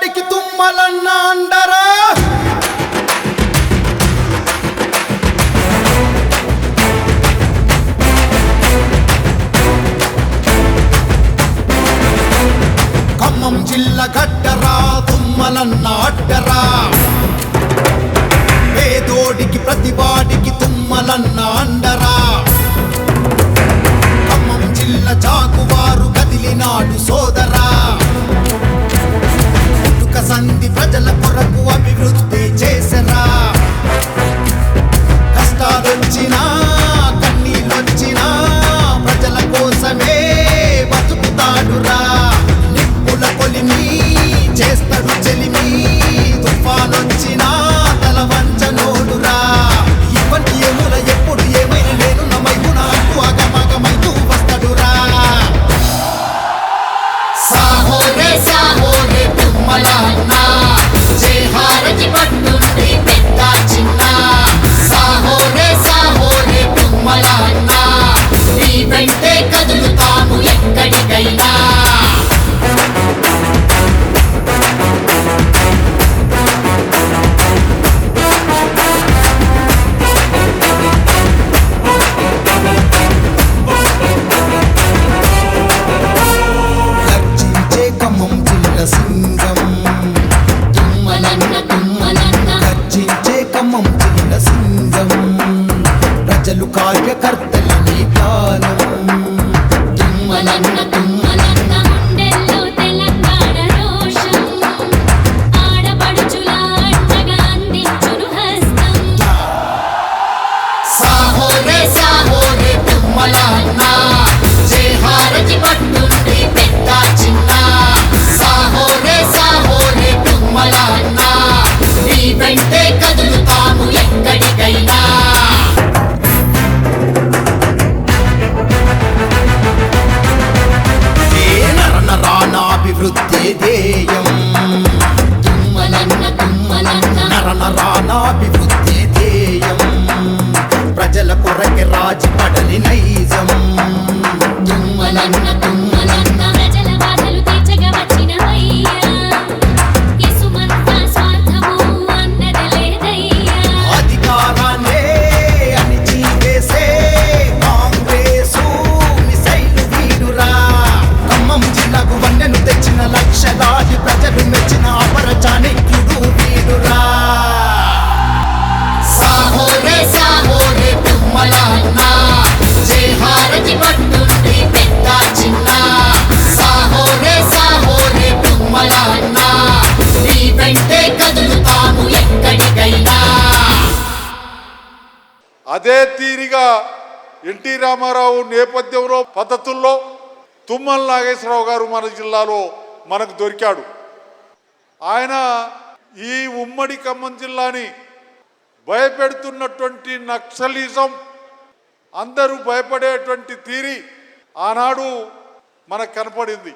ప్రతివాడికి తుమ్మలన్న అండరా. ఖమ్మం జిల్లా గడ్డరా తుమ్మలన్న అడ్డరా. పేదోడికి ప్రతివాడికి తుమ్మలన్న అండరా. ఖమ్మం జిల్లా జాగువారు కదిలినాడు సోదరా. పుట్టుక సంధి ప్రజల కొరకు అభివృద్ధి చేసరా. కష్టాలొచ్చినా కన్నీళ్ళొచ్చినా ప్రజల కోసమే బతుకుతాడురా. నిప్పుల కొలిమి చేస్తాడు చెలిమి. తుఫానొచ్చినా తల వంచనోడురా. ఇవన్నీ ఏముల ఎప్పుడు ఏమైనా నేను నమైనా అంటూ అగమగమైతూ వస్తాడురా. సాహో రే తుమ్మలన్న జై హారతి పట్టుండి పెద్ద చిన్న. సాహో రే తుమ్మలన్న నీ వెంటే కదులుతాము ఎక్కడికైనా. గర్జించే ఖమ్మం జిల్లా సింగం. తుమ్మలన్న తుమ్మలన్న గర్జించే ఖమ్మం జిల్లా సింగం. ప్రజలు కార్యకర్తలని కాలం. తుమ్మలన్న తుమ్మలన్న గుండెల్లో తెలంగాణ రోషం. ఆడపడుచుల అండగా అందించును హస్తం. సాహో రే తుమ్మలన్న జై హారతి పట్టుండి పెద్ద చిన్న. సాహో రే తుమ్మలన్న నీ వెంటే కదులుతాము ఎక్కడికైనా. నరనరానాభివృద్ధి ధ్యేయం. తుమ్మలన్న తుమ్మలన్న నరనరానాభివృద్ధి ధ్యేయం. ప్రజల కొరకి రాజీ పడని నైజం. తుమ్మలన్న తుమ్మలన్న ప్రజల బాధలు తీర్చగా వచ్చినవయ్యా. ఇసుమంతా స్వార్థము అన్నది లేదయ్యా. అధికారాన్నే అణిచివేసే కాంగ్రెసు మిసైలు వీరురా. ఖమ్మం జిల్లాకు వన్నెను తెచ్చిన లక్షలాది ప్రజలు మెచ్చిన అపర చాణక్యుడు వీరురా. సాహో రే తుమ్మలన్న జై హారతి పట్టుండి పెద్ద చిన్న. సాహో రే తుమ్మలన్న నీ వెంటే కదులుతాము ఎక్కడికైనా. అదే తీరిగా ఎన్టీ రామారావు నేపథ్యంలో పద్ధతుల్లో తుమ్మల నాగేశ్వరరావు గారు మన జిల్లాలో మనకు దొరికాడు. ఆయన ఈ ఉమ్మడి ఖమ్మం జిల్లాని భయపెడుతున్నటువంటి నక్సలిజం, అందరూ భయపడేటువంటి తీరి ఆనాడు మనకు కనపడింది.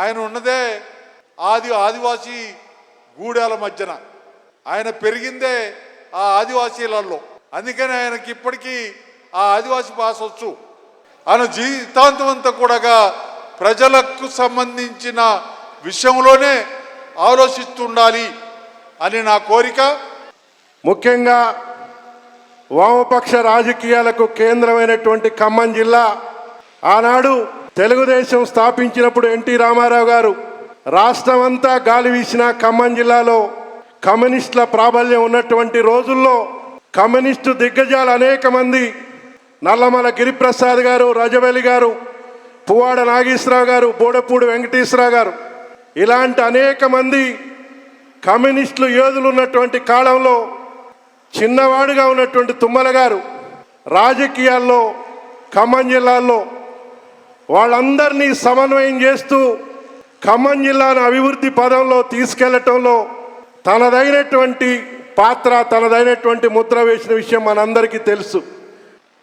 ఆయన ఉన్నదే ఆదివాసీ గూడాల మధ్యన. ఆయన పెరిగిందే ఆ ఆదివాసీలలో. అందుకని ఆయనకి ఇప్పటికీ ఆ ఆదివాసీ భాష వచ్చు. ఆయన జీవితాంతం అంతా కూడా ప్రజలకు సంబంధించిన విషయంలోనే ఆలోచిస్తుండాలి అని నా కోరిక. ముఖ్యంగా వామపక్ష రాజకీయాలకు కేంద్రమైనటువంటి ఖమ్మం జిల్లా ఆనాడు తెలుగుదేశం స్థాపించినప్పుడు ఎన్టీ రామారావు గారు రాష్ట్రం అంతా గాలి వీసిన ఖమ్మం జిల్లాలో కమ్యూనిస్టుల ప్రాబల్యం ఉన్నటువంటి రోజుల్లో కమ్యూనిస్టు దిగ్గజాలు అనేక మంది, నల్లమల గిరిప్రసాద్ గారు, రజవెలి గారు, పువ్వాడ నాగేశ్వరరావు గారు, బోడపూడి వెంకటేశ్వరరావు గారు, ఇలాంటి అనేక మంది కమ్యూనిస్టులు యోధులు ఉన్నటువంటి కాలంలో చిన్నవాడుగా ఉన్నటువంటి తుమ్మల గారు రాజకీయాల్లో ఖమ్మం జిల్లాలో వాళ్ళందరినీ సమన్వయం చేస్తూ ఖమ్మం జిల్లాను అభివృద్ధి పదంలో తీసుకెళ్లటంలో తనదైనటువంటి పాత్ర, తనదైనటువంటి ముద్ర వేసిన విషయం మనందరికీ తెలుసు.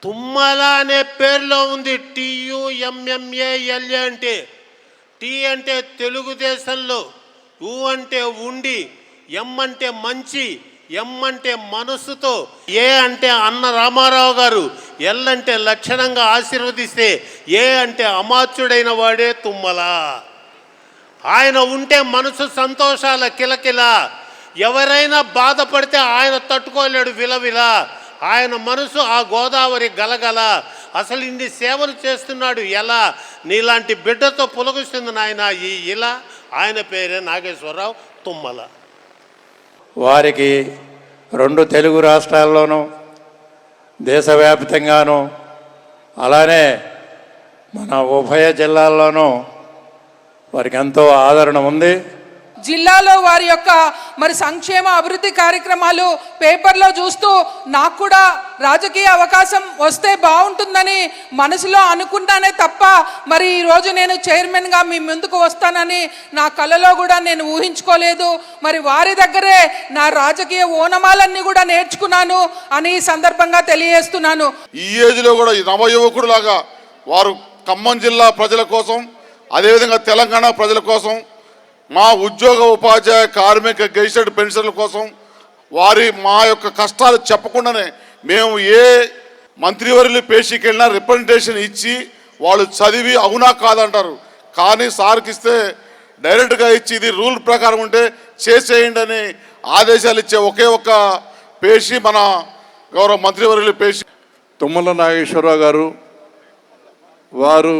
తుమ్మల అనే పేరులో ఉంది TUMMALA అంటే. టీ అంటే తెలుగుదేశంలో, U అంటే ఉండి, M అంటే మంచి, M అంటే మనసుతో, A అంటే అన్న రామారావు గారు, L అంటే లక్షణంగా ఆశీర్వదిస్తే, A అంటే అమాత్యుడైన వాడే తుమ్మల. ఆయన ఉంటే మనసు సంతోషాల కిలకిల. ఎవరైనా బాధపడితే ఆయన తట్టుకోలేడు విలవిల. ఆయన మనసు ఆ గోదావరి గలగల. అసలు ఇన్ని సేవలు చేస్తున్నాడు ఎలా? నీలాంటి బిడ్డతో పులకిస్తుంది నాయన ఈ ఇలా. ఆయన పేరే నాగేశ్వరరావు తుమ్మల. వారికి 2 తెలుగు రాష్ట్రాల్లోనూ దేశవ్యాప్తంగాను అలానే మన ఉభయ జిల్లాల్లోనూ వారికి ఎంతో ఆదరణ ఉంది. జిల్లాలో వారి యొక్క మరి సంక్షేమ అభివృద్ధి కార్యక్రమాలు పేపర్లో చూస్తూ నాకు కూడా రాజకీయ అవకాశం వస్తే బాగుంటుందని మనసులో అనుకున్నానే తప్ప మరి ఈరోజు నేను చైర్మన్గా మీ ముందుకు వస్తానని నా కలలో కూడా నేను ఊహించుకోలేదు. మరి వారి దగ్గరే నా రాజకీయ ఓనమాలన్నీ కూడా నేర్చుకున్నాను అని ఈ సందర్భంగా తెలియజేస్తున్నాను. ఈ ఏజ్లో కూడా నవయువకుడు లాగా వారు ఖమ్మం జిల్లా ప్రజల కోసం, అదేవిధంగా తెలంగాణ ప్రజల కోసం, మా ఉద్యోగ ఉపాధ్యాయ కార్మిక గెజిటెడ్ పెన్షన్ల కోసం మా యొక్క కష్టాలు చెప్పకుండానే మేము ఏ మంత్రివర్యులు పేషీకి వెళ్ళినా రిప్రజెంటేషన్ ఇచ్చి వాళ్ళు చదివి అవునా కాదంటారు. కానీ సార్కి ఇస్తే డైరెక్ట్గా ఇచ్చి ఇది రూల్ ప్రకారం ఉంటే చేసేయండి అని ఆదేశాలు ఇచ్చే ఒకే ఒక్క పేషీ మన గౌరవ మంత్రివర్యులు పేషీ తుమ్మల నాగేశ్వరరావు గారు. వారు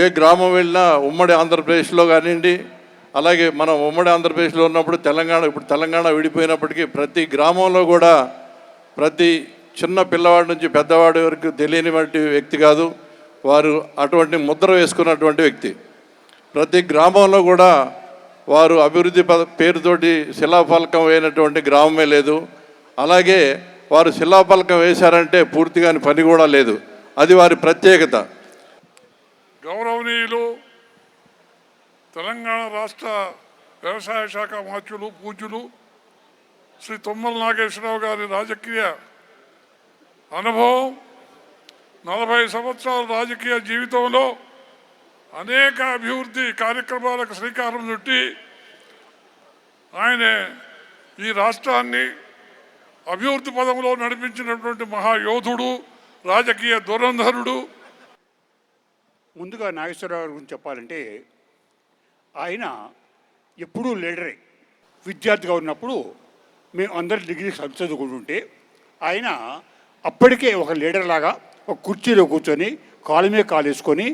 ఏ గ్రామం వెళ్ళినా ఉమ్మడి ఆంధ్రప్రదేశ్లో కానివ్వండి, అలాగే మనం ఉమ్మడి ఆంధ్రప్రదేశ్లో ఉన్నప్పుడు ఇప్పుడు తెలంగాణ విడిపోయినప్పటికీ ప్రతి గ్రామంలో కూడా ప్రతి చిన్న పిల్లవాడి నుంచి పెద్దవాడి వరకు తెలియనివంటి వ్యక్తి కాదు. వారు అటువంటి ముద్ర వేసుకున్నటువంటి వ్యక్తి. ప్రతి గ్రామంలో కూడా వారు అభివృద్ధి పేరుతోటి శిలాఫలకం వేయనటువంటి గ్రామమే లేదు. అలాగే వారు శిలాఫలకం వేశారంటే పూర్తిగా పని కూడా లేదు. అది వారి ప్రత్యేకత. గౌరవనీయులు తెలంగాణ రాష్ట్ర వ్యవసాయ శాఖ మంత్రులు పూజ్యులు శ్రీ తుమ్మల నాగేశ్వరరావు గారి రాజకీయ అనుభవం, 40 సంవత్సరాల రాజకీయ జీవితంలో అనేక అభివృద్ధి కార్యక్రమాలకు శ్రీకారం చుట్టి ఆయన ఈ రాష్ట్రాన్ని అభివృద్ధి పదంలో నడిపించినటువంటి మహాయోధుడు, రాజకీయ దురంధరుడు. ముందుగా నాగేశ్వరరావు గురించి చెప్పాలంటే ఆయన ఎప్పుడూ లీడరే. విద్యార్థిగా ఉన్నప్పుడు మేము అందరు డిగ్రీ చదువుకుంటుంటే ఆయన అప్పటికే ఒక లీడర్ లాగా ఒక కుర్చీలో కూర్చొని కాలు మీద కాలు వేసుకొని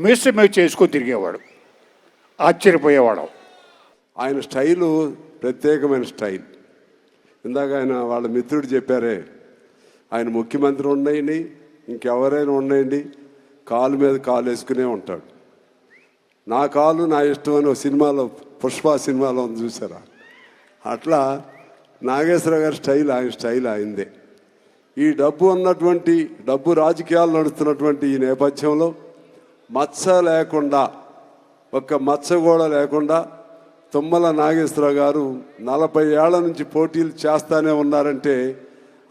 మేస్టర్ మీద చేసుకొని తిరిగేవాడు. ఆశ్చర్యపోయేవాడు. ఆయన స్టైలు ప్రత్యేకమైన స్టైల్. ఇందాక ఆయన వాళ్ళ మిత్రుడు చెప్పారే, ఆయన ముఖ్యమంత్రి ఉన్నాయండి, ఇంకెవరైనా ఉన్నాయండి, కాలు మీద కాలు వేసుకునే ఉంటాడు. నా కాలు నా ఇష్టం అని ఒక సినిమాలో, పుష్ప సినిమాలో ఉంది చూసారా, అట్లా నాగేశ్వరరావు గారి స్టైల్ ఆయన స్టైల్ అయిందే. ఈ డబ్బు రాజకీయాలు నడుస్తున్నటువంటి ఈ నేపథ్యంలో మచ్చ లేకుండా, ఒక్క మచ్చ కూడా లేకుండా తుమ్మల నాగేశ్వరరావు గారు 40 ఏళ్ల నుంచి పోటీలు చేస్తానే ఉన్నారంటే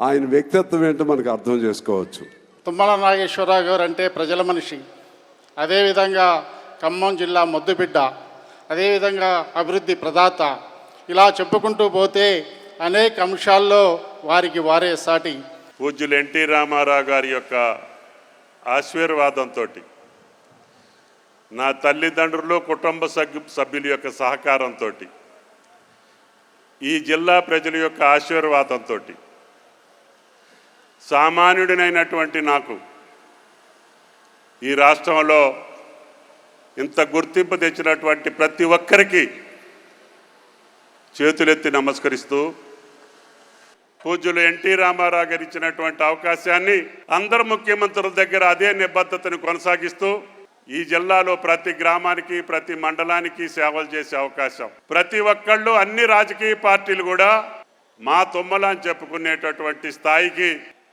ఆయన వ్యక్తిత్వం ఏంటో మనకు అర్థం చేసుకోవచ్చు. తుమ్మల నాగేశ్వరరావు గారు అంటే ప్రజల మనిషి, అదేవిధంగా ఖమ్మం జిల్లా ముద్దుబిడ్డ, అదేవిధంగా అభివృద్ధి ప్రదాత. ఇలా చెప్పుకుంటూ పోతే అనేక అంశాల్లో వారికి వారే సాటి. పూజ్యులు ఎన్టీ రామారావు గారి యొక్క ఆశీర్వాదంతో, నా తల్లిదండ్రులు కుటుంబ సభ్యుల యొక్క సహకారంతో, ఈ జిల్లా ప్రజల యొక్క ఆశీర్వాదంతో సామాన్యుడినైనటువంటి నాకు ఈ రాష్ట్రంలో ఇంత గుర్తింపు తెచ్చినటువంటి ప్రతి ఒక్కరికి చేతులెత్తి నమస్కరిస్తూ, పూజ్యులు ఎన్టీ రామారావు గారు ఇచ్చినటువంటి అవకాశాన్ని అందరు ముఖ్యమంత్రుల దగ్గర అదే నిబద్ధతను కొనసాగిస్తూ ఈ జిల్లాలో ప్రతి గ్రామానికి, ప్రతి మండలానికి సేవలు చేసే అవకాశం ప్రతి ఒక్కళ్ళు, అన్ని రాజకీయ పార్టీలు కూడా మా తుమ్మల అని చెప్పుకునేటటువంటి స్థాయికి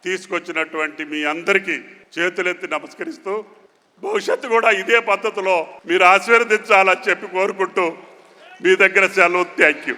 తీసుకొచ్చినటువంటి మీ అందరికీ చేతులెత్తి నమస్కరిస్తూ, భవిష్యత్తు కూడా ఇదే పద్ధతిలో మీరు ఆశీర్వదించాలని చెప్పి కోరుకుంటూ మీ దగ్గర సెలవు. Thank you.